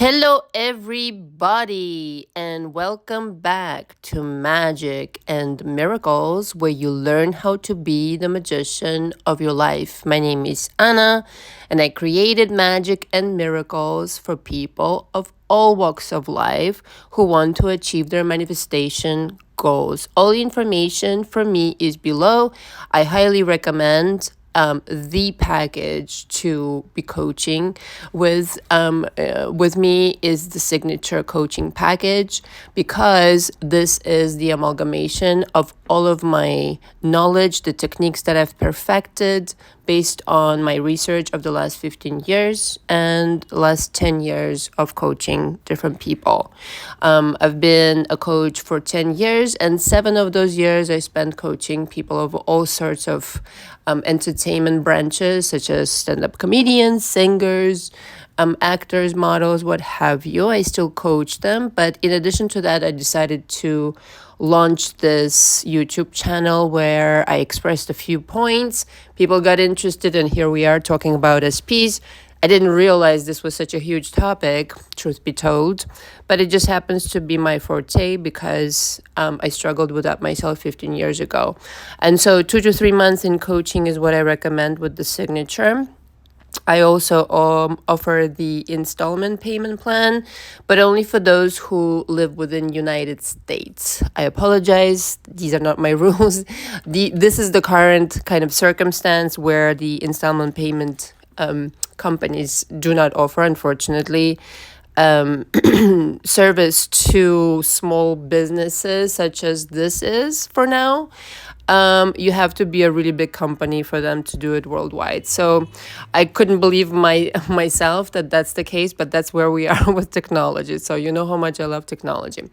Hello, everybody, and welcome back to Magic and Miracles, where you learn how to be the magician of your life. My name is Anna, and I created Magic and Miracles for people of all walks of life who want to achieve their manifestation goals. All the information for me is below. I highly recommend the package to be coaching with me is the signature coaching package, because this is the amalgamation of all of my knowledge, the techniques that I've perfected based on my research of the last 15 years and last 10 years of coaching different people. I've been a coach for 10 years, and 7 of those years I spent coaching people of all sorts of entertainment branches, such as stand-up comedians, singers, actors, models, what have you. I still coach them, but in addition to that, I decided to launch this YouTube channel where I expressed a few points. People got interested, and here we are talking about SPs. I didn't realize this was such a huge topic, truth be told, but it just happens to be my forte because I struggled with that myself 15 years ago. And so 2 to 3 months in coaching is what I recommend with the signature. I also offer the installment payment plan, but only for those who live within United States. I apologize. These are not my rules. This is the current kind of circumstance where the installment payment companies do not offer, unfortunately, service to small businesses such as this is for now. You have to be a really big company for them to do it worldwide. So I couldn't believe myself that that's the case, but that's where we are with technology. So you know how much I love technology.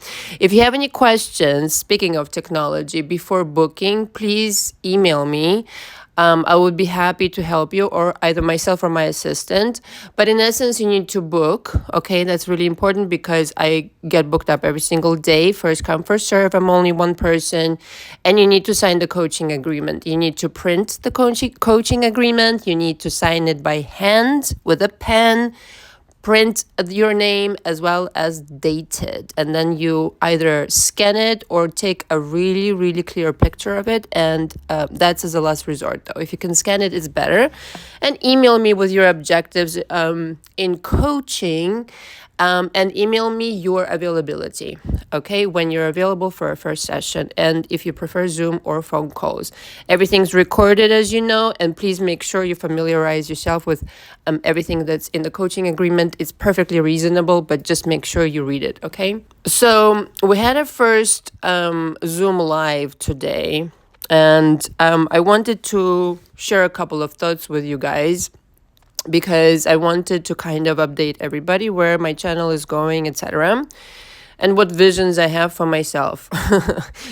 If you have any questions, speaking of technology, before booking, please email me. I would be happy to help you, or either myself or my assistant. But in essence, you need to book. Okay, that's really important because I get booked up every single day. First come, first serve. I'm only one person. And you need to sign the coaching agreement. You need to print the coaching agreement. You need to sign it by hand with a pen. Print your name as well as date it, and then you either scan it or take a really, really clear picture of it, and that's as a last resort. Though if you can scan it, it's better. And email me with your objectives in coaching, and email me your availability, okay, when you're available for a first session, and if you prefer Zoom or phone calls. Everything's recorded, as you know, and please make sure you familiarize yourself with everything that's in the coaching agreement. It's perfectly reasonable, but just make sure you read it, okay? So we had a first Zoom live today, and I wanted to share a couple of thoughts with you guys, because I wanted to kind of update everybody where my channel is going, etc., and what visions I have for myself.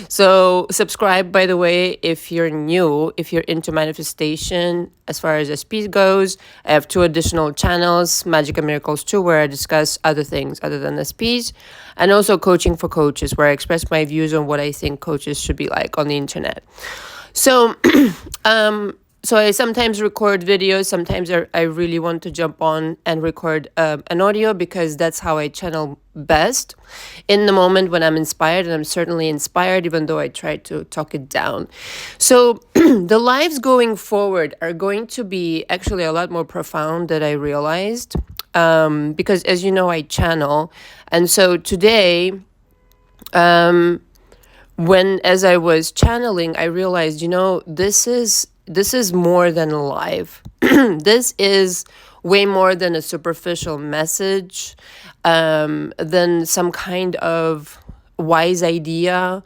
So subscribe, by the way, if you're new, if you're into manifestation as far as SP goes. I have 2 additional channels, Magic and Miracles 2, where I discuss other things other than SPs, and also Coaching for Coaches, where I express my views on what I think coaches should be like on the internet. So so I sometimes record videos. Sometimes I really want to jump on and record an audio, because that's how I channel best in the moment when I'm inspired, and I'm certainly inspired, even though I try to talk it down. So the lives going forward are going to be actually a lot more profound than I realized, because as you know, I channel. And so today, as I was channeling, I realized, this is more than a live. This is way more than a superficial message, than some kind of wise idea,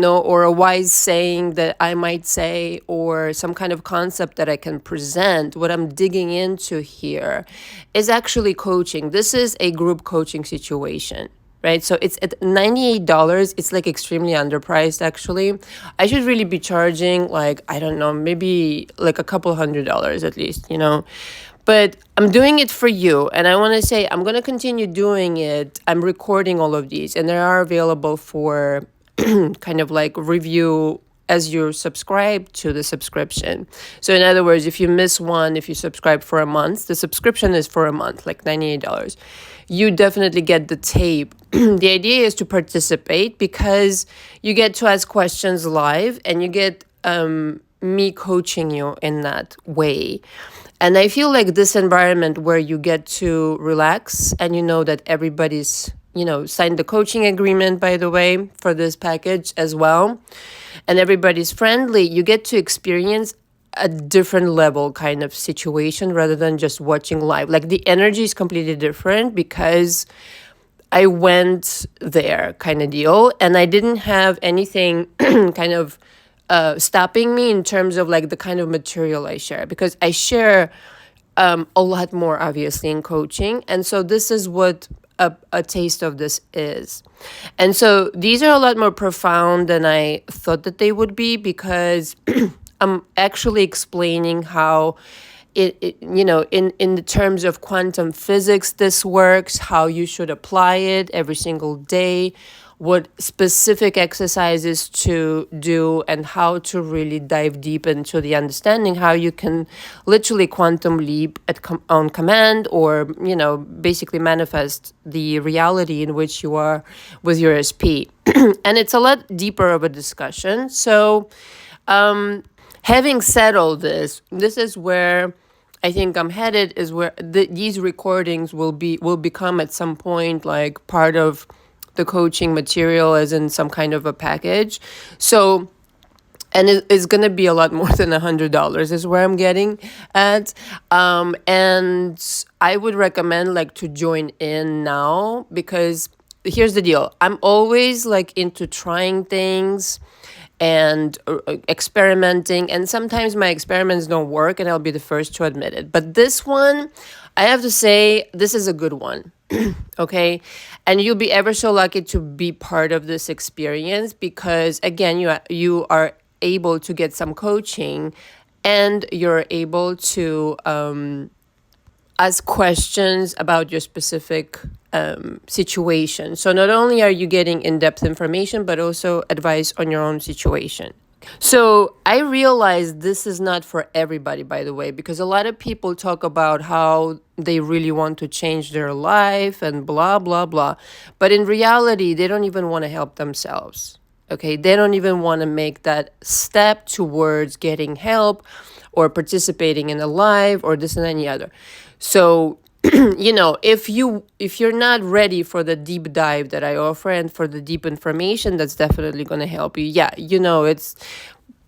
or a wise saying that I might say, or some kind of concept that I can present. What I'm digging into here is actually coaching. This is a group coaching situation. Right? So it's at $98. It's like extremely underpriced, actually. I should really be charging I don't know, maybe like a couple $100 at least, But I'm doing it for you. And I want to say I'm going to continue doing it. I'm recording all of these, and they are available for kind of like review as you subscribe to the subscription. So in other words, if you miss one, if you subscribe for a month, the subscription is for a month, like $98. You definitely get the tape. The idea is to participate because you get to ask questions live and you get me coaching you in that way. And I feel like this environment where you get to relax and you know that everybody's, signed the coaching agreement, by the way, for this package as well, and everybody's friendly, you get to experience a different level kind of situation rather than just watching live. Like the energy is completely different because I went there kind of deal, and I didn't have anything kind of stopping me in terms of like the kind of material I share, because I share a lot more obviously in coaching. And so this is what a taste of this is. And so these are a lot more profound than I thought that they would be, because I'm actually explaining how in the terms of quantum physics this works, how you should apply it every single day, what specific exercises to do, and how to really dive deep into the understanding how you can literally quantum leap on command, or basically manifest the reality in which you are with your SP. And it's a lot deeper of a discussion. So having said all this is where I think I'm headed, is where these recordings will become at some point like part of the coaching material, as in some kind of a package. So, and it's going to be a lot more than $100 is where I'm getting at. And I would recommend like to join in now, because here's the deal. I'm always like into trying things and experimenting, and sometimes my experiments don't work, and I'll be the first to admit it. But this one, I have to say, this is a good one. Okay, and you'll be ever so lucky to be part of this experience, because again, you are able to get some coaching, and you're able to ask questions about your specific situation. So not only are you getting in-depth information, but also advice on your own situation. So I realize this is not for everybody, by the way, because a lot of people talk about how they really want to change their life and blah, blah, blah. But in reality, they don't even want to help themselves. Okay, they don't even want to make that step towards getting help or participating in a live or this and any other. So if you're not ready for the deep dive that I offer and for the deep information, that's definitely going to help you.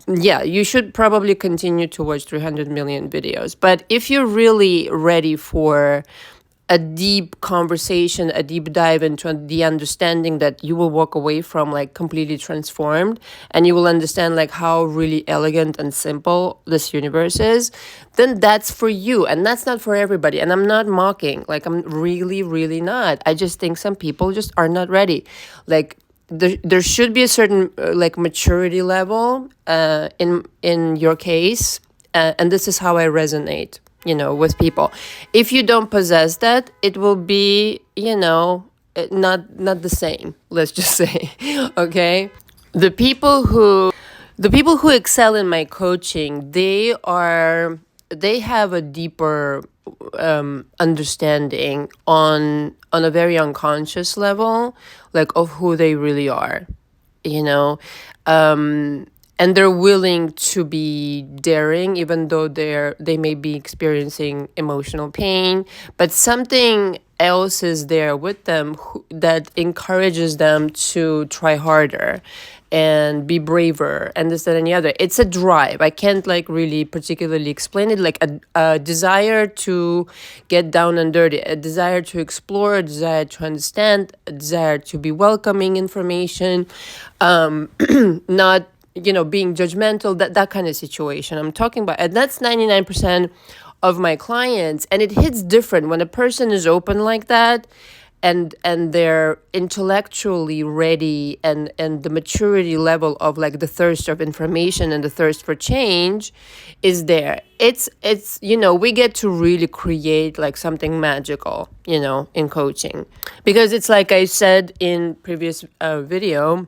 You should probably continue to watch 300 million videos. But if you're really ready for a deep conversation, a deep dive into the understanding that you will walk away from like completely transformed, and you will understand like how really elegant and simple this universe is, then that's for you. And that's not for everybody. And I'm not mocking, like I'm really, really not. I just think some people just are not ready. Like there should be a certain like maturity level in your case. And this is how I resonate with people. If you don't possess that, it will be, not the same, let's just say, okay? The people who excel in my coaching, they have a deeper understanding on a very unconscious level, like of who they really are, and they're willing to be daring, even though they may be experiencing emotional pain, but something else is there with them that encourages them to try harder and be braver and this, that, and the other. It's a drive. I can't like really particularly explain it, like a desire to get down and dirty, a desire to explore, a desire to understand, a desire to be welcoming information, not being judgmental, that kind of situation I'm talking about. And that's 99% of my clients. And it hits different when a person is open like that, and they're intellectually ready, and the maturity level of like the thirst of information and the thirst for change is there. It's we get to really create like something magical, in coaching. Because it's like I said in previous video,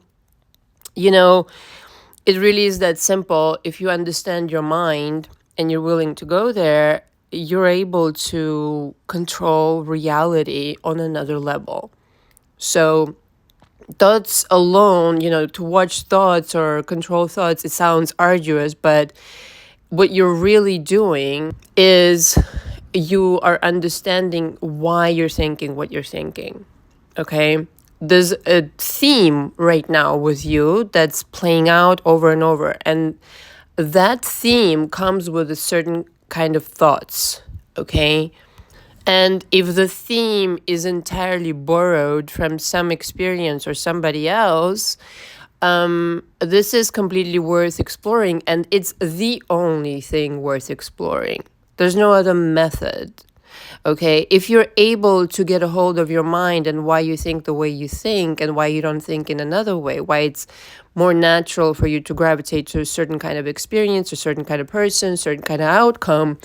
it really is that simple. If you understand your mind and you're willing to go there, you're able to control reality on another level. So thoughts alone, to watch thoughts or control thoughts, it sounds arduous, but what you're really doing is you are understanding why you're thinking what you're thinking. Okay? There's a theme right now with you that's playing out over and over. And that theme comes with a certain kind of thoughts. Okay? And if the theme is entirely borrowed from some experience or somebody else, this is completely worth exploring, and it's the only thing worth exploring. There's no other method. Okay, if you're able to get a hold of your mind and why you think the way you think and why you don't think in another way, why it's more natural for you to gravitate to a certain kind of experience, a certain kind of person, certain kind of outcome,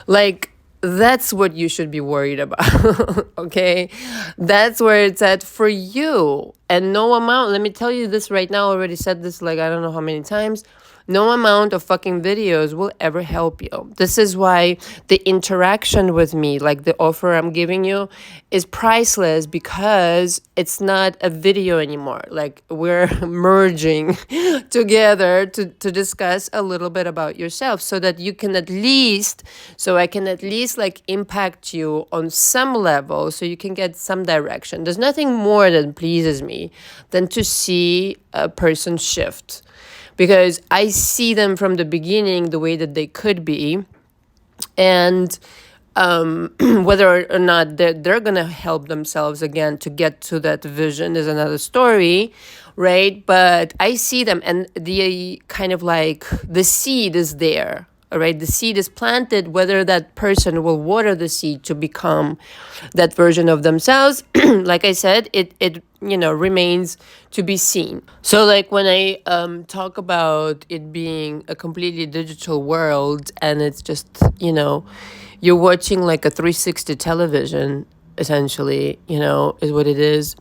like, that's what you should be worried about. Okay, that's where it's at for you. And no amount, let me tell you this right now, I already said this like I don't know how many times, no amount of fucking videos will ever help you. This is why the interaction with me, like the offer I'm giving you, is priceless, because it's not a video anymore. Like, we're merging together to discuss a little bit about yourself, so that you can at least, so I can at least like impact you on some level, so you can get some direction. There's nothing more that pleases me than to see a person shift, because I see them from the beginning the way that they could be. And whether or not they're going to help themselves again to get to that vision is another story, right? But I see them, and the kind of like the seed is there. All right, the seed is planted. Whether that person will water the seed to become that version of themselves, like I said, it remains to be seen. So like when I talk about it being a completely digital world, and it's just you're watching like a 360 television, essentially, is what it is,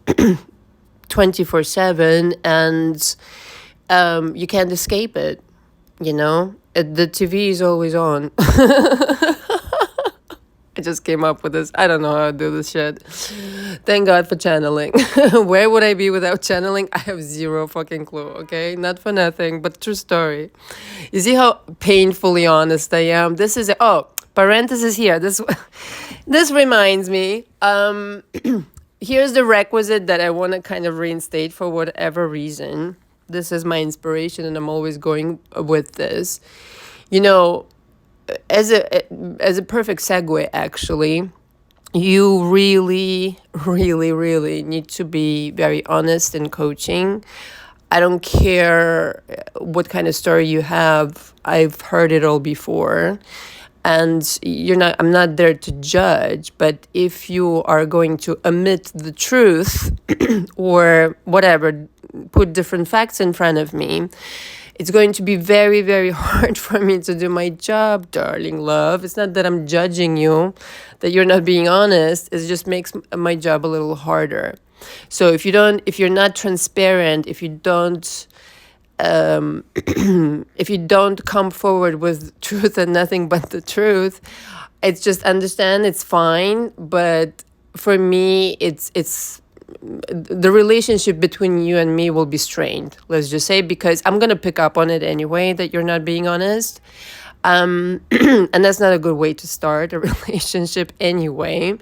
24/7, and you can't escape it. The TV is always on. I just came up with this. I don't know how to do this shit. Thank God for channeling. Where would I be without channeling? I have zero fucking clue, okay? Not for nothing, but true story. You see how painfully honest I am? This is, parenthesis here. This reminds me. Here's the requisite that I want to kind of reinstate for whatever reason. This is my inspiration, and I'm always going with this. As a perfect segue, actually, you really, really, really need to be very honest in coaching. I don't care what kind of story you have. I've heard it all before. And I'm not there to judge, but if you are going to omit the truth or whatever, put different facts in front of me, it's going to be very, very hard for me to do my job, darling love. It's not that I'm judging you, that you're not being honest. It just makes my job a little harder. So if you're not transparent, if you don't come forward with truth and nothing but the truth, it's just understand it's fine. But for me, it's the relationship between you and me will be strained, let's just say, because I'm going to pick up on it anyway, that you're not being honest. And that's not a good way to start a relationship anyway.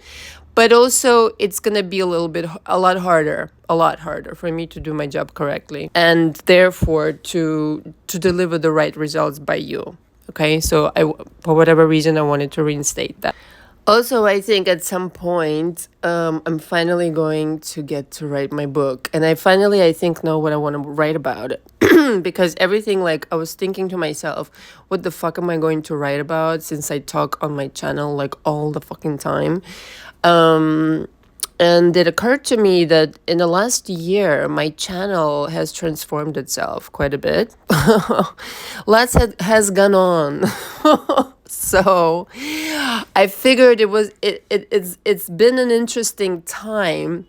But also, it's going to be a lot harder for me to do my job correctly, and therefore to deliver the right results by you. Okay, so for whatever reason, I wanted to reinstate that. Also, I think at some point, I'm finally going to get to write my book. And I think, know what I want to write about it. Because everything, like, I was thinking to myself, what the fuck am I going to write about, since I talk on my channel, like, all the fucking time. And it occurred to me that in the last year, my channel has transformed itself quite a bit. Lots has gone on. So I figured it's been an interesting time,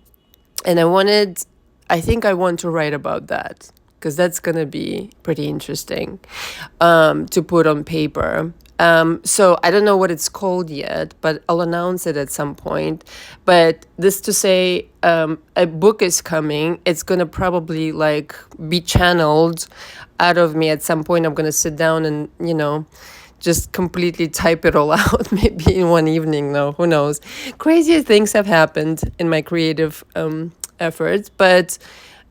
and I want to write about that. because that's going to be pretty interesting to put on paper. So I don't know what it's called yet, but I'll announce it at some point. But this to say, a book is coming. It's going to probably like be channeled out of me at some point. I'm going to sit down and, just completely type it all out, maybe in one evening. No, who knows? Crazier things have happened in my creative efforts, but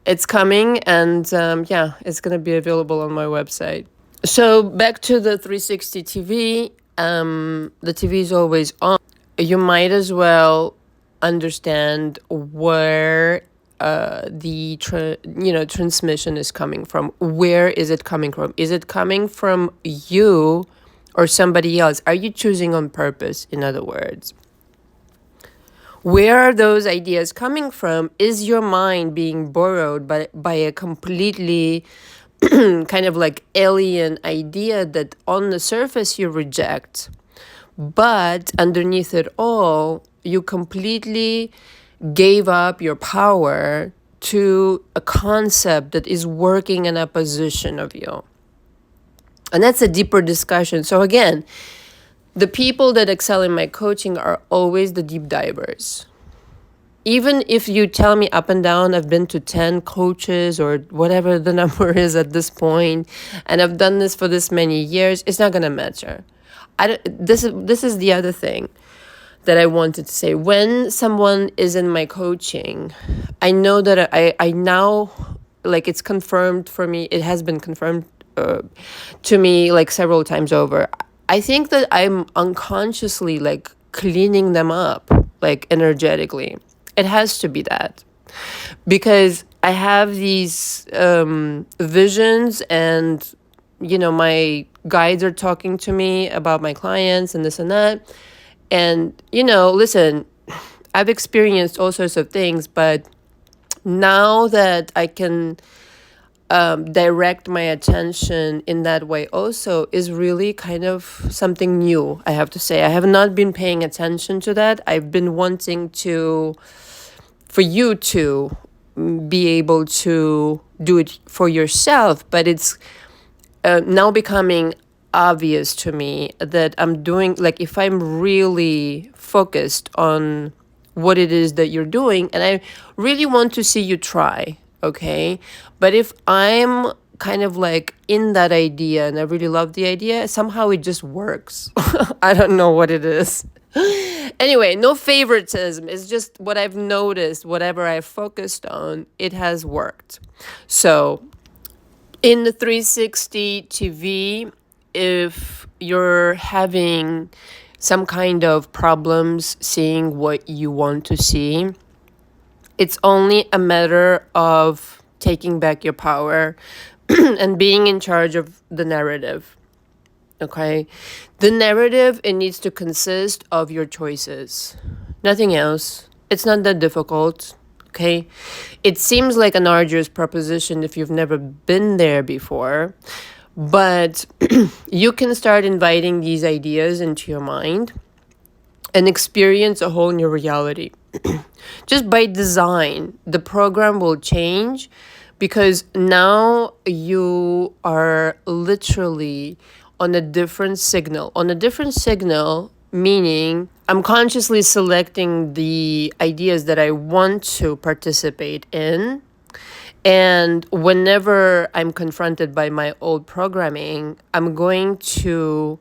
it's coming, and it's going to be available on my website. So back to the 360 TV. The TV is always on. You might as well understand where the transmission is coming from. Where is it coming from? Is it coming from you or somebody else? Are you choosing on purpose, in other words? Where are those ideas coming from? Is your mind being borrowed by a completely kind of like alien idea that on the surface you reject, but underneath it all, you completely gave up your power to a concept that is working in opposition of you? And that's a deeper discussion. So again, the people that excel in my coaching are always the deep divers. Even if you tell me up and down, I've been to 10 coaches or whatever the number is at this point, and I've done this for this many years, it's not going to matter. This is the other thing that I wanted to say. When someone is in my coaching, I know that I now, like, it's confirmed for me. It has been confirmed to me like several times over. I think that I'm unconsciously like cleaning them up, like energetically. It has to be that, because I have these visions, and my guides are talking to me about my clients and this and that. And listen, I've experienced all sorts of things, but now that I can direct my attention in that way also is really kind of something new, I have to say. I have not been paying attention to that. I've been wanting for you to be able to do it for yourself, but it's now becoming obvious to me that I'm doing, like, if I'm really focused on what it is that you're doing, and I really want to see you try, okay? But if I'm kind of like in that idea and I really love the idea, somehow it just works. I don't know what it is. Anyway, no favoritism. It's just what I've noticed, whatever I've focused on, it has worked. So in the 360 TV, if you're having some kind of problems seeing what you want to see, it's only a matter of taking back your power and being in charge of the narrative. Okay? The narrative, it needs to consist of your choices. Nothing else. It's not that difficult. Okay? It seems like an arduous proposition if you've never been there before, but you can start inviting these ideas into your mind and experience a whole new reality. Just by design, the program will change, because now you are literally on a different signal. On a different signal, meaning I'm consciously selecting the ideas that I want to participate in. And whenever I'm confronted by my old programming, I'm going to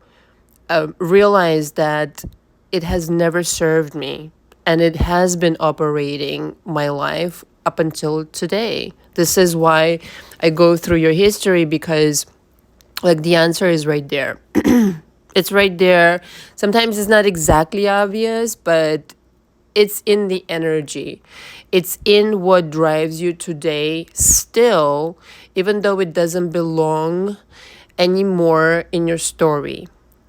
realize that it has never served me. And it has been operating my life up until today. This is why I go through your history, because like the answer is right there. It's right there. Sometimes it's not exactly obvious, but it's in the energy. It's in what drives you today still, even though it doesn't belong anymore in your story.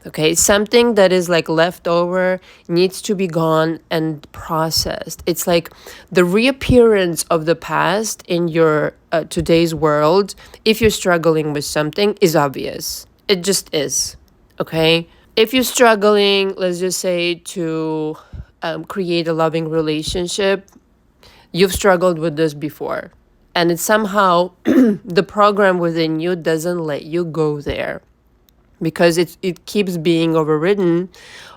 Okay, something that is like leftover needs to be gone and processed. It's like the reappearance of the past in your today's world, if you're struggling with something, is obvious. It just is. Okay, if you're struggling, let's just say, to create a loving relationship, you've struggled with this before. And it's somehow the program within you doesn't let you go there, because it keeps being overridden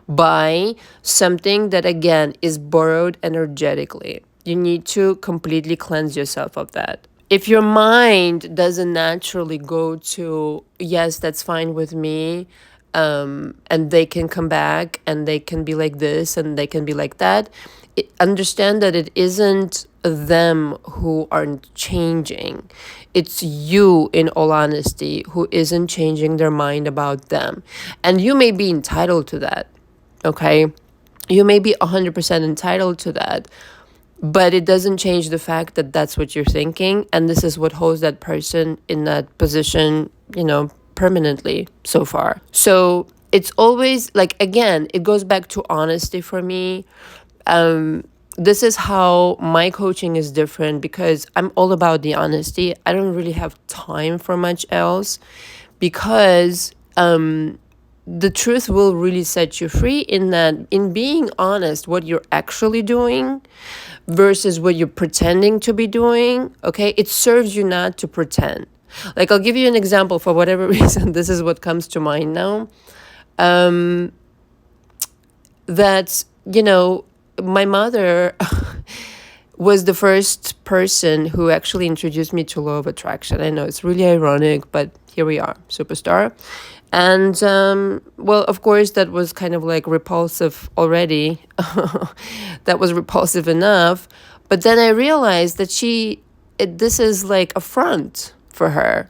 by something that, again, is borrowed energetically. You need to completely cleanse yourself of that. If your mind doesn't naturally go to, yes, that's fine with me, and they can come back and they can be like this and they can be like that, understand that it isn't them who aren't changing. It's you, in all honesty, who isn't changing their mind about them. And you may be entitled to that, okay? You may be 100% entitled to that, but it doesn't change the fact that that's what you're thinking, and this is what holds that person in that position, permanently so far. So it's always like, again, it goes back to honesty for me. This is how my coaching is different, because I'm all about the honesty. I don't really have time for much else, because the truth will really set you free, in that, in being honest, what you're actually doing versus what you're pretending to be doing, okay? It serves you not to pretend. Like, I'll give you an example for whatever reason. This is what comes to mind now. That, my mother was the first person who actually introduced me to law of attraction. I know it's really ironic, but here we are, superstar. And, well, of course, that was kind of like repulsive already. That was repulsive enough. But then I realized that this is like a front for her.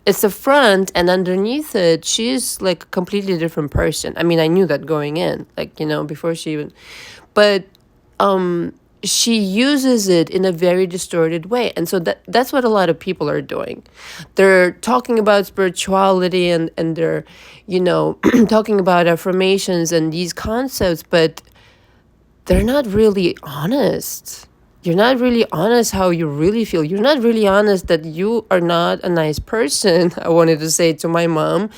It's a front, and underneath it, she's like a completely different person. I mean, I knew that going in, like, before she even... But she uses it in a very distorted way. And so that's what a lot of people are doing. They're talking about spirituality and they're, talking about affirmations and these concepts, but they're not really honest. You're not really honest how you really feel. You're not really honest that you are not a nice person. I wanted to say to my mom,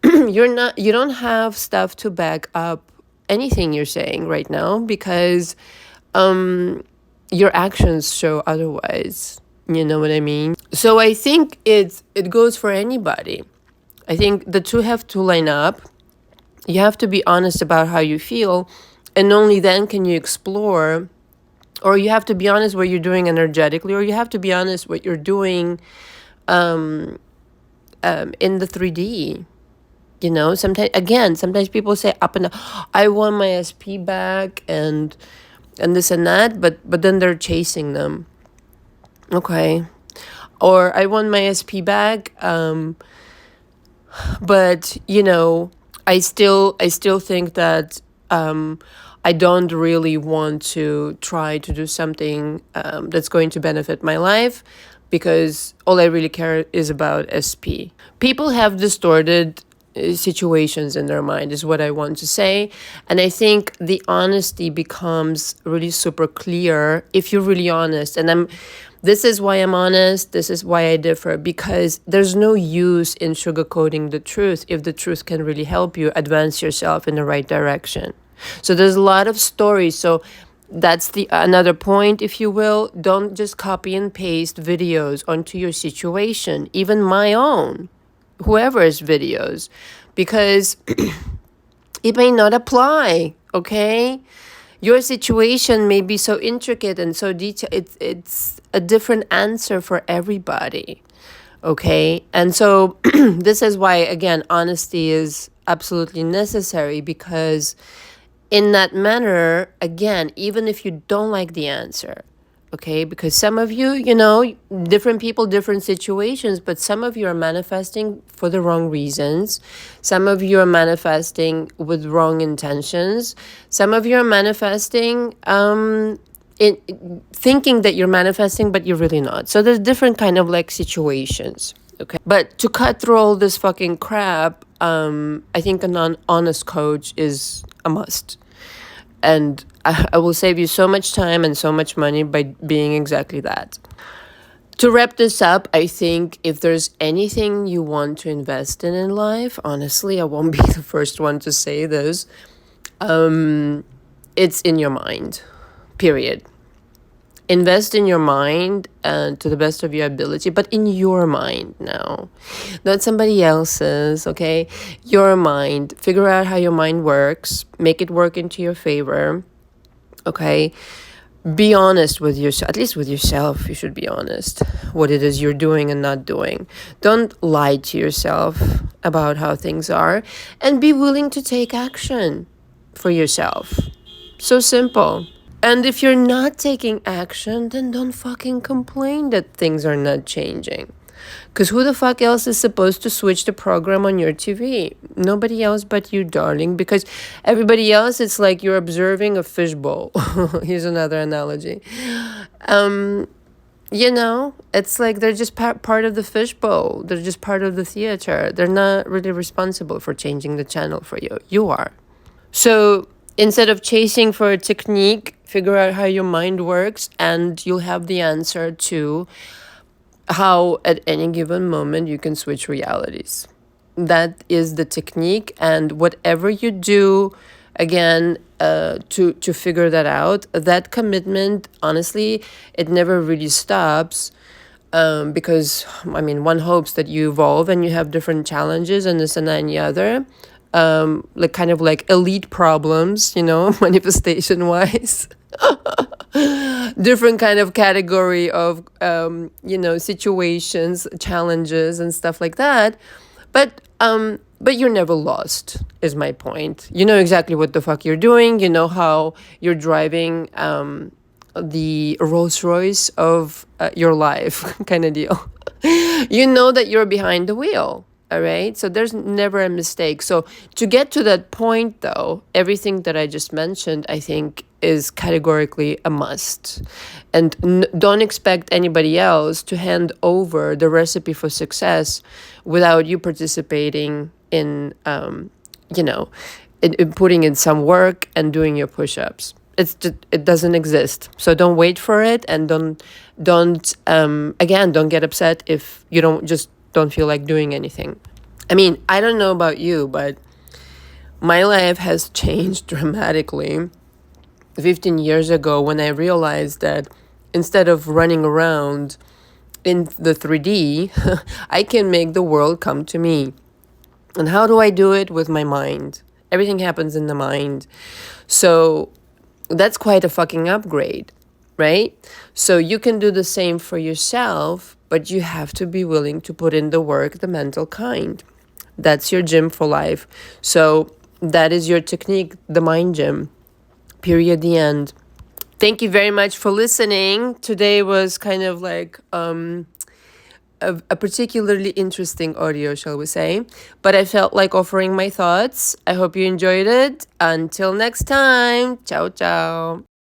you don't have stuff to back up anything you're saying right now, because your actions show otherwise. You know what I mean? So I think it goes for anybody. I think the two have to line up. You have to be honest about how you feel, and only then can you explore, or you have to be honest what you're doing energetically, or you have to be honest what you're doing in the 3D. Sometimes people say up and down, I want my SP back and this and that, but then they're chasing them. Okay. Or I want my SP back, but I still think that I don't really want to try to do something that's going to benefit my life, because all I really care is about SP. People have distorted situations in their mind, is what I want to say. And I think the honesty becomes really super clear if you're really honest. And this is why I'm honest. This is why I differ, because there's no use in sugarcoating the truth if the truth can really help you advance yourself in the right direction. So there's a lot of stories. So that's another point, if you will. Don't just copy and paste videos onto your situation, even my own, whoever's videos, because it may not apply, okay? Your situation may be so intricate and so detailed. It's a different answer for everybody, okay? And so this is why, again, honesty is absolutely necessary, because in that manner, again, even if you don't like the answer, okay, because some of you, different people, different situations, but some of you are manifesting for the wrong reasons. Some of you are manifesting with wrong intentions. Some of you are manifesting thinking that you're manifesting, but you're really not. So there's different kind of like situations, okay? But to cut through all this fucking crap, I think a non-honest coach is a must. And I will save you so much time and so much money by being exactly that. To wrap this up, I think if there's anything you want to invest in life, honestly, I won't be the first one to say this, it's in your mind, period. Invest in your mind and to the best of your ability, but in your mind now, not somebody else's, okay? Your mind. Figure out how your mind works, make it work into your favor, okay? Be honest with yourself, at least with yourself. You should be honest what it is you're doing and not doing. Don't lie to yourself about how things are, and be willing to take action for yourself. So simple. And if you're not taking action, then don't fucking complain that things are not changing. Because who the fuck else is supposed to switch the program on your TV? Nobody else but you, darling. Because everybody else, it's like you're observing a fishbowl. Here's another analogy. It's like they're just part of the fishbowl. They're just part of the theater. They're not really responsible for changing the channel for you. You are. So instead of chasing for a technique, figure out how your mind works, and you'll have the answer to how at any given moment you can switch realities. That is the technique, and whatever you do, again, to figure that out, that commitment, honestly, it never really stops. Because one hopes that you evolve and you have different challenges and this and that and the other, like kind of like elite problems, manifestation wise. Different kind of category of situations, challenges and stuff like that. But you're never lost, is my point. You know exactly what the fuck you're doing. You know how you're driving the Rolls Royce of your life, kind of deal. You know that you're behind the wheel. All right. So there's never a mistake. So to get to that point, though, everything that I just mentioned, I think, is categorically a must. And don't expect anybody else to hand over the recipe for success without you participating in, in putting in some work and doing your push-ups. It doesn't exist. So don't wait for it, and don't get upset if you don't feel like doing anything. I don't know about you, but my life has changed dramatically 15 years ago when I realized that instead of running around in the 3D, I can make the world come to me. And how do I do it? With my mind. Everything happens in the mind. So that's quite a fucking upgrade, right? So you can do the same for yourself, but you have to be willing to put in the work, the mental kind. That's your gym for life. So that is your technique, the mind gym. Period, the end. Thank you very much for listening. Today was kind of like a particularly interesting audio, shall we say. But I felt like offering my thoughts. I hope you enjoyed it. Until next time. Ciao, ciao.